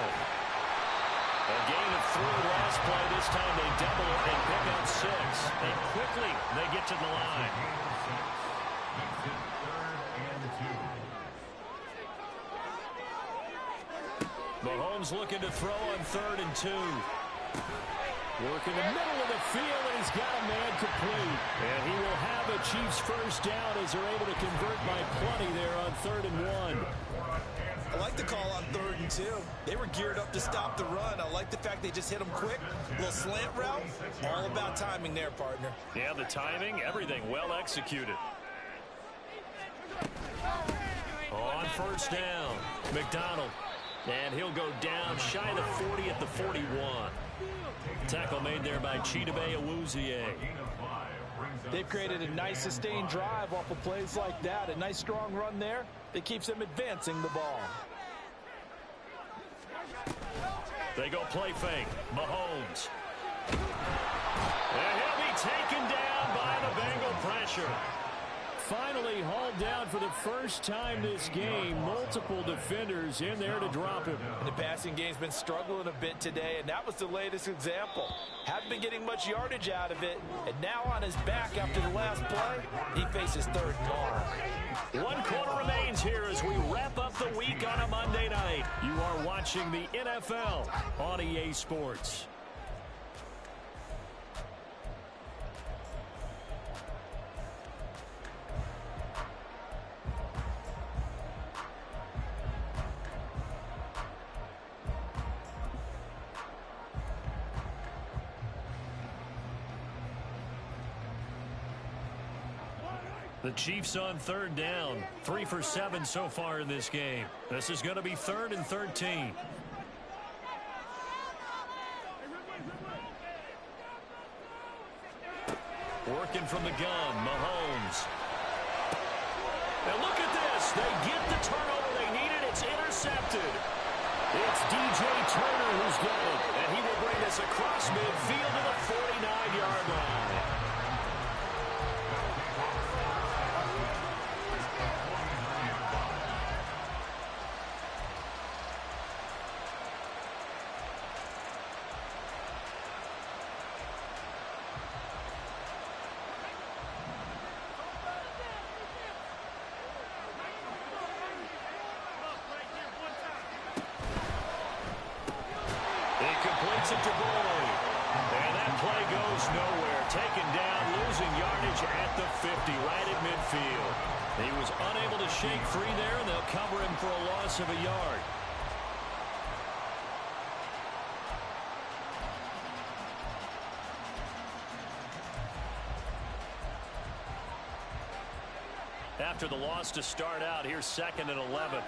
S1: A gain of 3 last play. This time they double it and pick up 6. And quickly they get to the line. Mahomes looking to throw on 3rd and 2. Work in the middle of the field, and he's got a man complete. And he will have a Chiefs first down as they're able to convert by plenty there on 3rd and 1.
S3: I like the call on 3rd and 2. They were geared up to stop the run. I like the fact they just hit them quick. A little slant route. All about timing there, partner.
S1: Yeah, the timing, everything well executed. On 1st down, McDonald. And he'll go down shy of the 40 at the 41. Tackle made there by Chidobe Awuzie.
S3: They've created a nice sustained drive off of plays like that. A nice strong run there that keeps them advancing the ball.
S1: They go play fake. Mahomes. And he'll be taken down by the Bengal pressure. Finally hauled down for the first time this game. Multiple defenders in there to drop him.
S3: The passing game's been struggling a bit today, and that was the latest example. Haven't been getting much yardage out of it, and now on his back after the last play, he faces 3rd and
S1: 1 quarter remains here as we wrap up the week on a Monday night. You are watching the NFL on EA Sports. The Chiefs on 3rd down. 3 for 7 so far in this game. This is going to be 3rd and 13. Working from the gun, Mahomes. And look at this. They get the turnover they needed. It's intercepted. It's DJ Turner who's got it. And he will bring this across midfield to the 49-yard line. Completes it to Boyd. And that play goes nowhere. Taken down, losing yardage at the 50, right at midfield. He was unable to shake free there, and they'll cover him for a loss of a yard. After the loss to start out, here's 2nd and 11.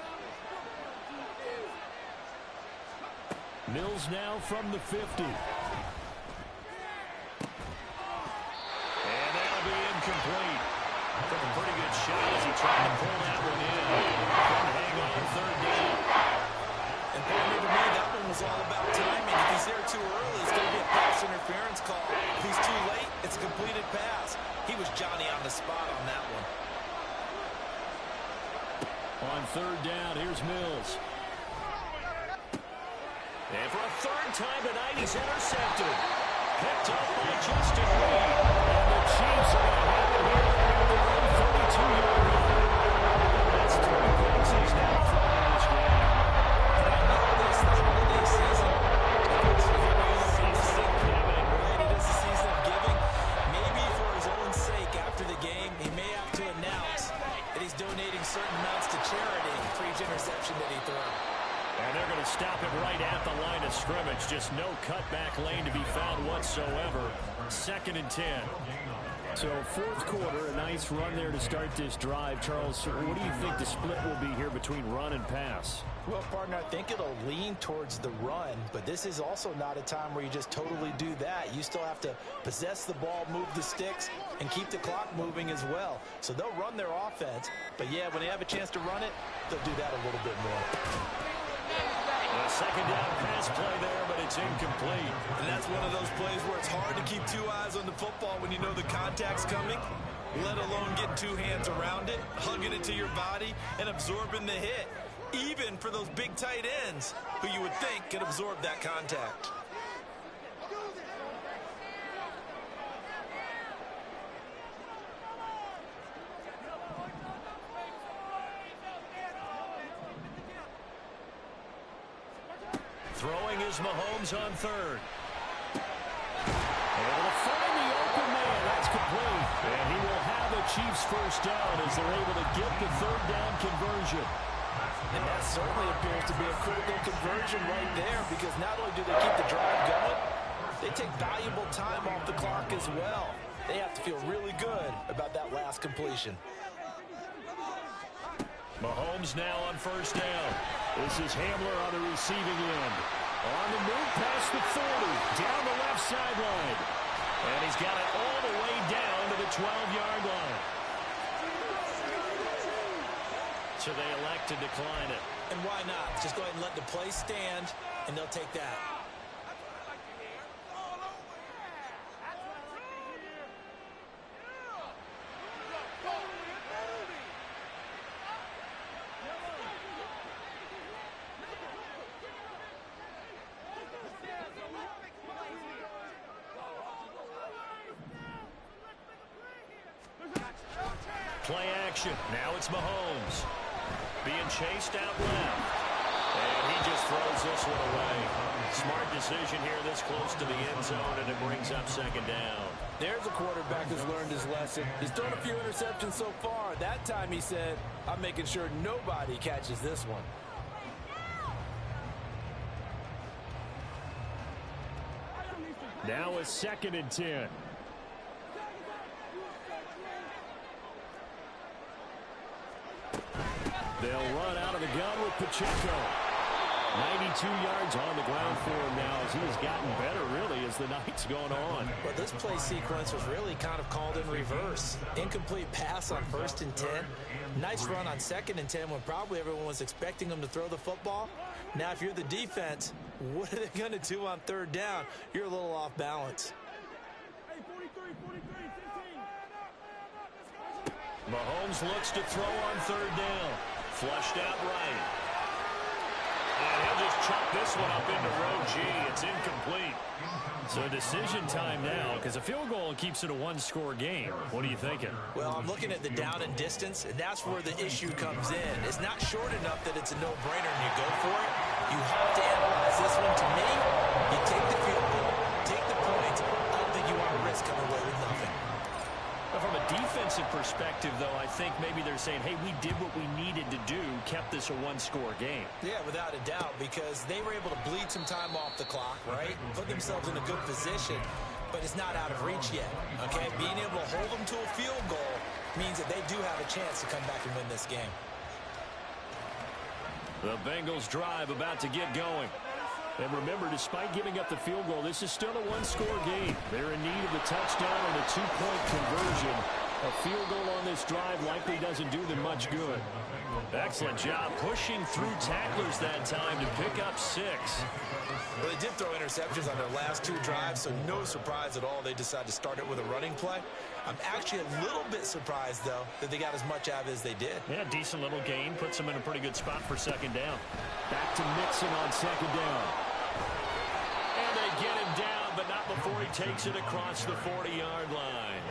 S1: Mills now from the 50. And that'll be incomplete. Took a pretty good shot as he tried to pull that one in. Couldn't hang on 3rd down.
S3: And partner, to me, that one was all about timing. If he's there too early, it's going to be a pass interference call. If he's too late, it's a completed pass. He was Johnny on the spot on that one.
S1: On 3rd down, here's Mills. And for a 3rd time tonight, he's intercepted. Picked up by Justin Reed. And the Chiefs are going to have it here at their own 32-yard line. That's 3 points he's now thrown in this game.
S3: And I know this, the holiday season. It's season of giving, right? It is a season of giving. Maybe for his own sake after the game, he may have to announce that he's donating certain amounts to charity for each interception that he threw.
S1: And they're going to stop it right at the line of scrimmage. Just no cutback lane to be found whatsoever. 2nd and 10. So 4th quarter, a nice run there to start this drive. Charles, what do you think the split will be here between run and pass?
S3: Well, partner, I think it'll lean towards the run, but this is also not a time where you just totally do that. You still have to possess the ball, move the sticks, and keep the clock moving as well. So they'll run their offense, but yeah, when they have a chance to run it, they'll do that a little bit more.
S1: A second down pass play there, but it's incomplete.
S3: And that's one of those plays where it's hard to keep two eyes on the football when you know the contact's coming, let alone getting two hands around it, hugging it to your body, and absorbing the hit. Even for those big tight ends who you would think could absorb that contact.
S1: Throwing is Mahomes on third. Able to find the open man. That's complete. And he will have a Chiefs first down as they're able to get the third down conversion.
S3: And that certainly appears to be a critical conversion right there, because not only do they keep the drive going, they take valuable time off the clock as well. They have to feel really good about that last completion.
S1: Mahomes now on first down. This is Hamler on the receiving end. On the move past the 40, down the left sideline. And he's got it all the way down to the 12-yard line. So they elect to decline it.
S3: And why not? Just go ahead and let the play stand, and they'll take that.
S1: Play action. Now it's Mahomes. Being chased out left. And he just throws this one away. Smart decision here this close to the end zone, and it brings up second down.
S3: There's a quarterback who's learned his lesson. He's thrown a few interceptions so far. That time he said, I'm making sure nobody catches this one.
S1: Now it's 2nd and 10. They'll run out of the gun with Pacheco. 92 yards on the ground for him now as he has gotten better, really, as the night's gone on.
S3: Well, this play sequence was really kind of called in reverse. Incomplete pass on 1st and 10. Nice run on 2nd and 10 when probably everyone was expecting him to throw the football. Now, if you're the defense, what are they going to do on 3rd down? You're a little off balance.
S1: Mahomes looks to throw on 3rd down. Flushed out right. And he'll just chuck this one up into row G. It's incomplete. So decision time now, because a field goal keeps it a one-score game. What are you thinking?
S3: Well, I'm looking at the down and distance, and that's where the issue comes in. It's not short enough that it's a no-brainer and you go for it. You have to analyze this one. To me, you take the field goal, take the points. I don't think you want to risk coming away with nothing.
S1: From a defensive perspective, though, I think maybe they're saying, hey, we did what we needed to do, kept this a one-score game.
S3: Yeah, without a doubt, because they were able to bleed some time off the clock, right? Put themselves in a good position, but it's not out of reach yet, okay? Being able to hold them to a field goal means that they do have a chance to come back and win this game.
S1: The Bengals drive about to get going. And remember, despite giving up the field goal, this is still a one-score game. They're in need of the touchdown and a two-point conversion. A field goal on this drive likely doesn't do them much good. Excellent job pushing through tacklers that time to pick up 6.
S3: Well, they did throw interceptions on their last 2 drives, so no surprise at all they decided to start it with a running play. I'm actually a little bit surprised, though, that they got as much out of it as they did.
S1: Yeah, decent little gain. Puts them in a pretty good spot for second down. Back to Mixon on second down. And they get him down, but not before he takes it across the 40-yard line.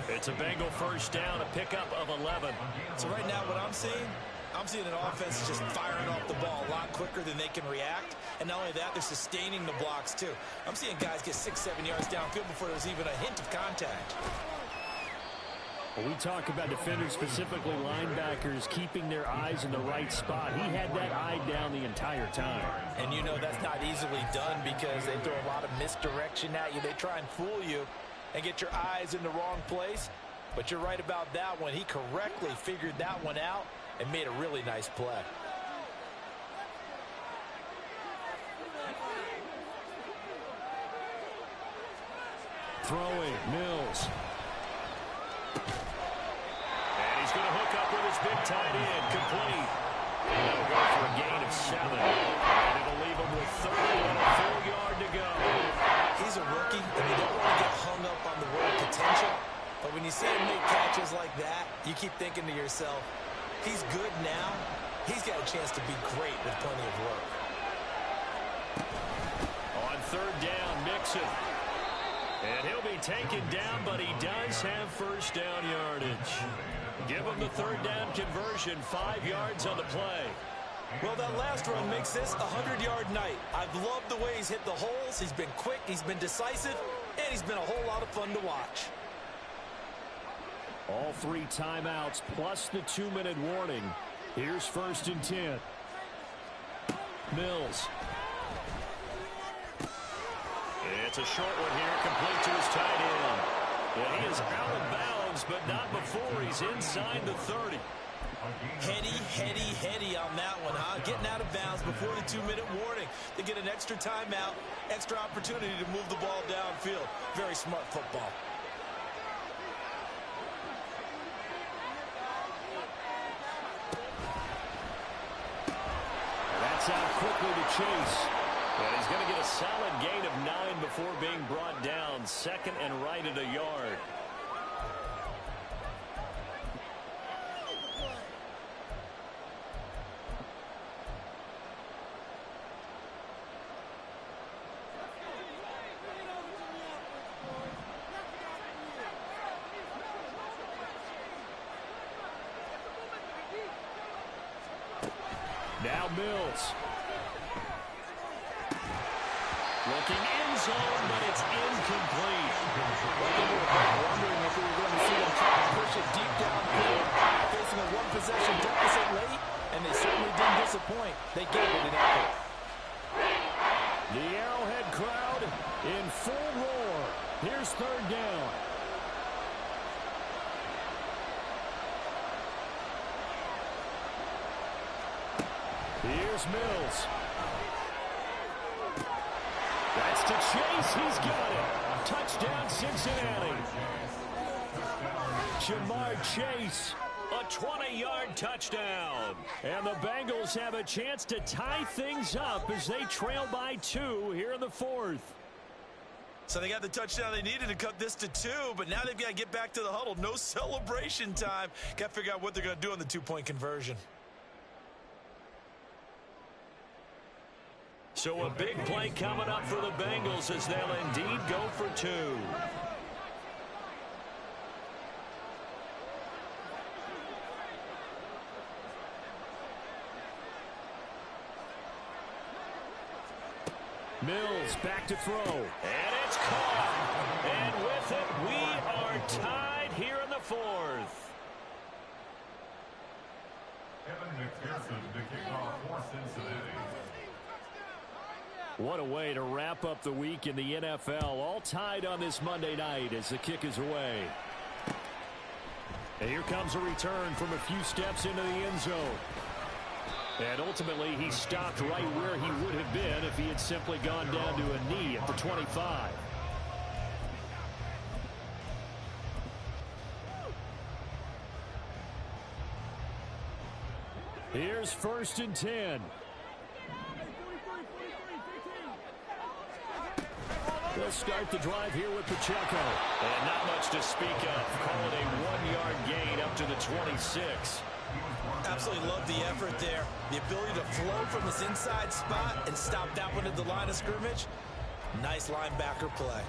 S1: It's a Bengal first down, a pickup of 11.
S3: So right now what I'm seeing an offense just firing off the ball a lot quicker than they can react. And not only that, they're sustaining the blocks, too. I'm seeing guys get 6-7 yards downfield before there's even a hint of contact.
S1: Well, we talk about defenders, specifically linebackers, keeping their eyes in the right spot. He had that eye down the entire time.
S3: And you know that's not easily done because they throw a lot of misdirection at you. They try and fool you and get your eyes in the wrong place. But you're right about that one. He correctly figured that one out and made a really nice play.
S1: Throwing, Mills. And he's going to hook up with his big tight end, complete. And that'll go for a gain of 7. And it'll leave
S3: thinking to yourself, he's good now. He's got a chance to be great with plenty of work.
S1: On third down, Mixon. And he'll be taken down, but he does have first down yardage. Give him the third down conversion, 5 yards on the play.
S3: Well, that last run makes this a 100-yard night. I've loved the way he's hit the holes. He's been quick, he's been decisive, and he's been a whole lot of fun to watch.
S1: All 3 timeouts plus the 2-minute warning. Here's first and 10. Mills. It's a short one here, complete to his tight end. And he is out of bounds, but not before he's inside the 30.
S3: Heady on that one, huh? Getting out of bounds before the 2-minute warning. They get an extra timeout, extra opportunity to move the ball downfield. Very smart football.
S1: That's out quickly to Chase. And he's going to get a solid gain of 9 before being brought down. Second and right at a yard. Now Mills. Looking end zone, but it's incomplete.
S3: Wondering if we were going to see them try to push it deep downfield, facing a one-possession deficit late, and they certainly didn't disappoint. They gave it an effort.
S1: The Arrowhead crowd in full roar. Here's third down. Here's Mills. That's to Chase. He's got it. Touchdown, Cincinnati. Jamar Chase, a 20-yard touchdown. And the Bengals have a chance to tie things up as they trail by 2 here in the 4th.
S3: So they got the touchdown they needed to cut this to 2, but now they've got to get back to the huddle. No celebration time. Got to figure out what they're going to do on the 2-point conversion.
S1: So a big play coming up for the Bengals as they'll indeed go for 2. Mills back to throw. And it's caught. And with it, we are tied here in the 4th.
S2: Kevin McPherson to kick off for Cincinnati.
S1: What a way to wrap up the week in the NFL. All tied on this Monday night as the kick is away. And here comes a return from a few steps into the end zone. And ultimately, he stopped right where he would have been if he had simply gone down to a knee at the 25. Here's first and 10. They'll start the drive here with Pacheco. And not much to speak of. Call it a 1-yard gain up to the 26.
S3: Absolutely love the effort there. The ability to flow from his inside spot and stop that one at the line of scrimmage. Nice linebacker play.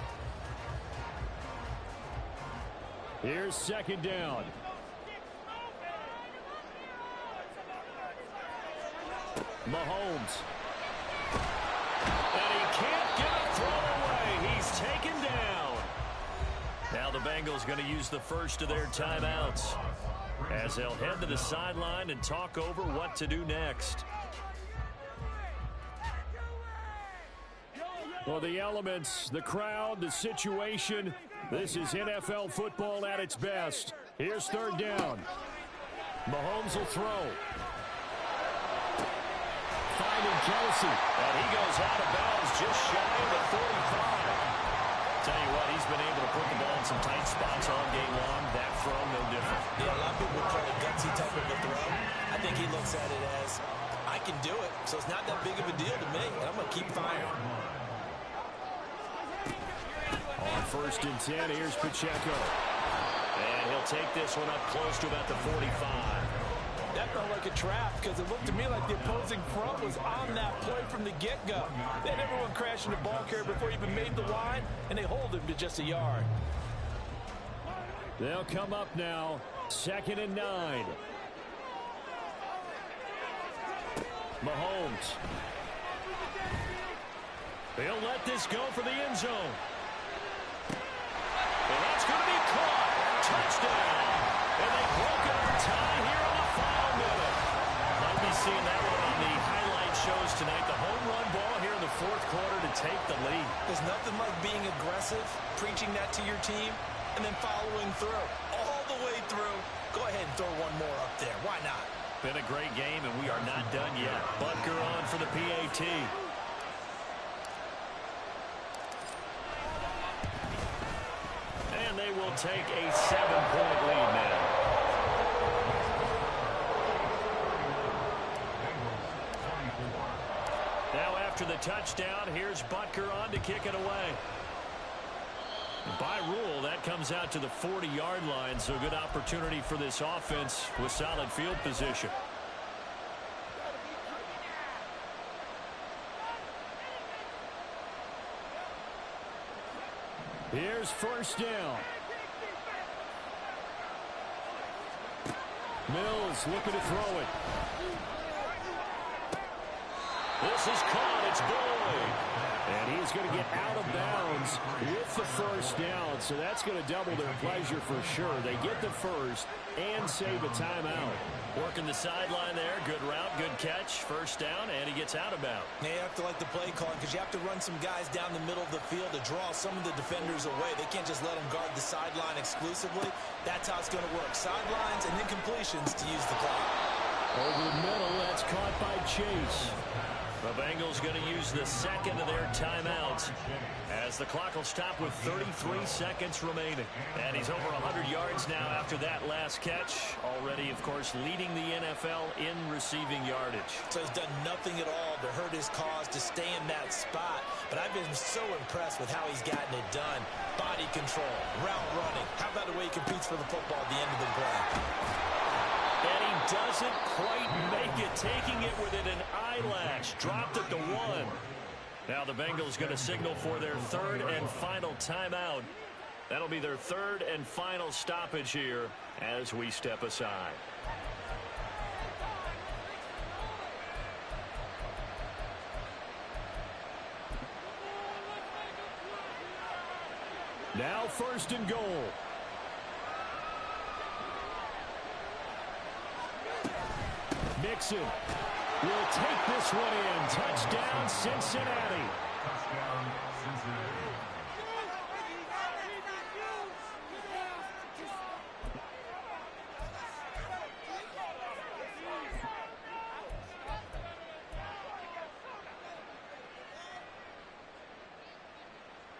S1: Here's second down. Mahomes. And he can't get a throw away. He's taken down. Now the Bengals going to use the first of their timeouts as they'll head to the sideline and talk over what to do next. Well, the elements, the crowd, the situation, this is NFL football at its best. Here's third down. Mahomes will throw. Finding Kelsey. And he goes out of bounds just shy of the 45. Tell you what, he's been able to put the ball in some tight spots all game long. That throw, no different.
S3: Yeah, a lot of people would call it gutsy type of a throw. I think he looks at it as, I can do it, so it's not that big of a deal to me, and I'm going to keep firing.
S1: On first and 10, here's Pacheco. And he'll take this one up close to about the 45.
S3: That felt like a trap because it looked to me like the opposing front was on that play from the get-go. They had everyone crashing the ball carrier before he even made the line, and they hold him to just a yard.
S1: They'll come up now, 2nd and 9. Mahomes. He'll let this go for the end zone. And that's going to be caught. Touchdown. And they broke it on tie here in the final minute. Might be seeing that one on the highlight shows tonight. The home run ball here in the 4th quarter to take the lead.
S3: There's nothing like being aggressive, preaching that to your team, and then following through. All the way through. Go ahead and throw one more up there. Why not?
S1: Been a great game, and we are not done yet. Butker on for the PAT. And they will take a 7-point lead now. Now after the touchdown, here's Butker on to kick it away. By rule, that comes out to the 40-yard line, so good opportunity for this offense with solid field position. Here's 1st down. Mills looking to throw it. This is caught. It's Boyd. And he's going to get out of bounds with the 1st down. So that's going to double their pleasure for sure. They get the 1st and save a timeout. Working the sideline there. Good route, good catch. 1st down, and he gets out of bounds.
S3: Now you have to like the play call because you have to run some guys down the middle of the field to draw some of the defenders away. They can't just let them guard the sideline exclusively. That's how it's going to work. Sidelines and then completions to use the clock.
S1: Over the middle, that's caught by Chase. The Bengals going to use the 2nd of their timeouts as the clock will stop with 33 seconds remaining. And he's over 100 yards now after that last catch. Already, of course, leading the NFL in receiving yardage.
S3: So he's done nothing at all to hurt his cause, to stay in that spot. But I've been so impressed with how he's gotten it done. Body control, route running. How about the way he competes for the football at the end of the play?
S1: And he doesn't quite make it, taking it within an eyelash. Dropped it to 1. Now the Bengals going to signal for their 3rd and final timeout. That'll be their 3rd and final stoppage here as we step aside. Now 1st and goal. Mixon will take this one in. Touchdown, Cincinnati.
S2: Touchdown, Cincinnati.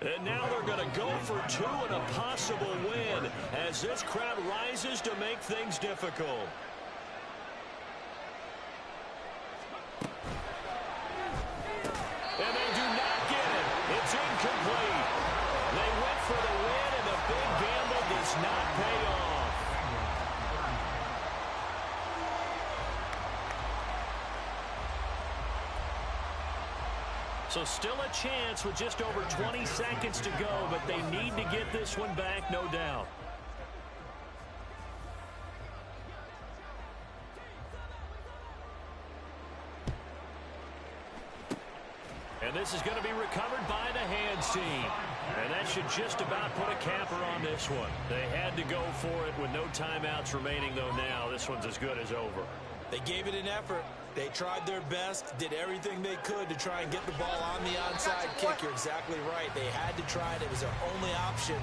S1: And now they're going to go for 2 and a possible win as this crowd rises to make things difficult. And they do not get it. It's incomplete. They went for the win, and the big gamble does not pay off. So still a chance with just over 20 seconds to go, but they need to get this one back, no doubt. And this is going to be recovered by the hands team. And that should just about put a capper on this one. They had to go for it with no timeouts remaining, though now this one's as good as over.
S3: They gave it an effort. They tried their best, did everything they could to try and get the ball on the onside kick. You're exactly right. They had to try it. It was their only option.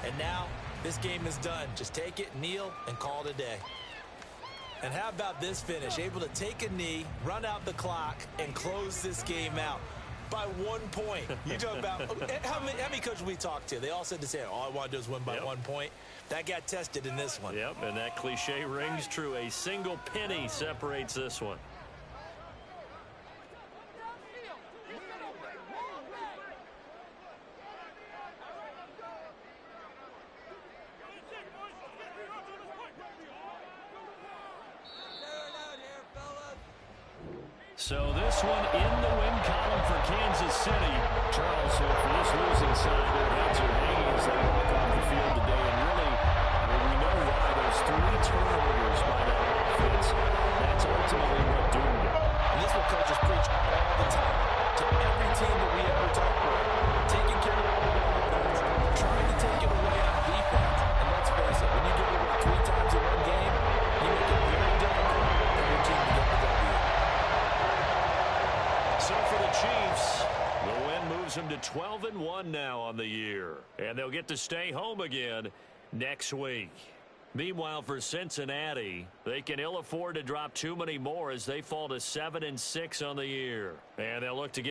S3: And now this game is done. Just take it, kneel, and call it a day. And how about this finish? Able to take a knee, run out the clock, and close this game out by 1 point. You talk about how many coaches we talked to? They all said the same. All I want to do is win by 1 point. That got tested in this one.
S1: Yep, and that cliche rings true. A single penny separates this one. So this one in the win column for Kansas City. Charles, so for this losing side, their heads are hanging as they walk off the field today. And really, we know why. Those 3 turnovers by that offense, that's ultimately what doomed it.
S3: And this is what coaches preach all the time to every team that we ever talk with. Taking care of the ball on offense, trying to take it away on defense. And let's face it, when you give it away 3 times in one game, you make it very difficult for your team to get the W.
S1: So for the Chiefs, the win moves them to 12-1 now on the year. And they'll get to stay home again next week. Meanwhile, for Cincinnati, they can ill afford to drop too many more as they fall to 7-6 on the year. And they'll look to get